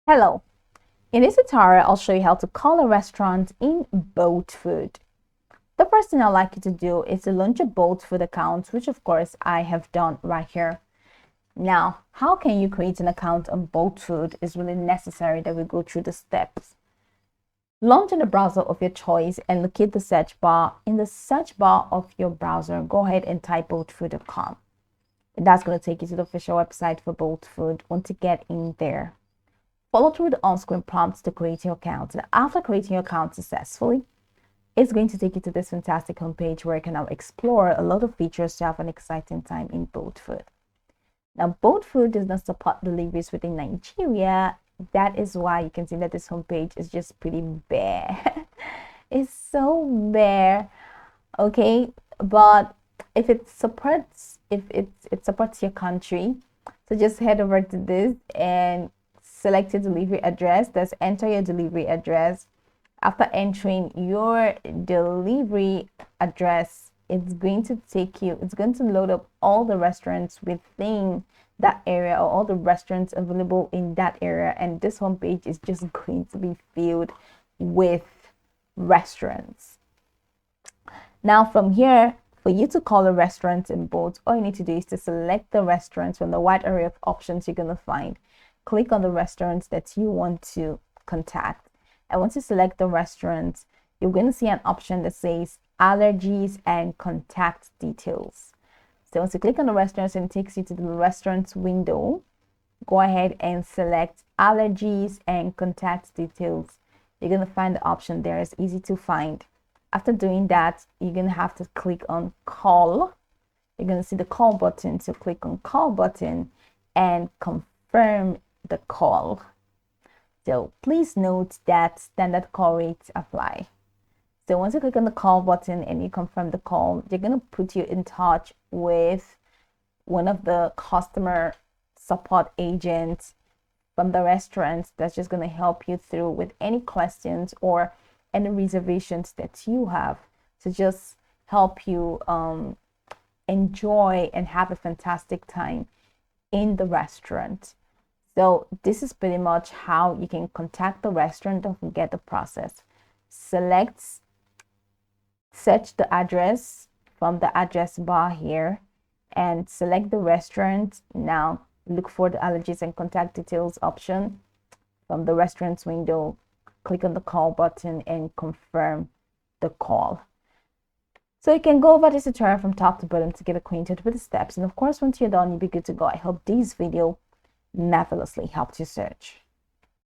Hello, in this tutorial I'll show you how to call a restaurant in Bolt Food. The first thing I'd like you to do is to launch a Bolt Food account, which of course I have done right here. Now, how can you create an account on Bolt Food is really necessary that we go through the steps. Launch in the browser of your choice and locate the search bar. In the search bar of your browser, go ahead and type boltfood.com. That's going to take you to the official website for Bolt Food. Once you get in there, follow through the on-screen prompts to create your account. And after creating your account successfully, it's going to take you to this fantastic homepage where you can now explore a lot of features to have an exciting time in Bolt Food. Now, Bolt Food does not support deliveries within Nigeria. That is why you can see that this homepage is just pretty bare. It's so bare, okay? But if it supports your country, so just head over to this and select your delivery address. That's enter your delivery address. After entering your delivery address, it's going to load up all the restaurants within that area, or all the restaurants available in that area, and this homepage is just going to be filled with restaurants. Now from here, for you to call a restaurant in Bolt, all you need to do is to select the restaurants from the wide array of options you're going to find. Click on the restaurants that you want to contact. And once you select the restaurants, you're going to see an option that says allergies and contact details. So once you click on the restaurants and it takes you to the restaurants window, go ahead and select allergies and contact details. You're going to find the option there. It's easy to find. After doing that, you're going to have to click on call. You're going to see the call button. So click on call button and confirm the call. So please note that standard call rates apply. So once you click on the call button and you confirm the call, they're going to put you in touch with one of the customer support agents from the restaurant that's just going to help you through with any questions or any reservations that you have, to just help you enjoy and have a fantastic time in the restaurant. So this is pretty much how you can contact the restaurant. Don't forget the process. Search the address from the address bar here and select the restaurant. Now look for the allergies and contact details option from the restaurant's window. Click on the call button and confirm the call. So you can go over this tutorial from top to bottom to get acquainted with the steps. And of course, once you're done, you'll be good to go. I hope this video marvelously helped you search.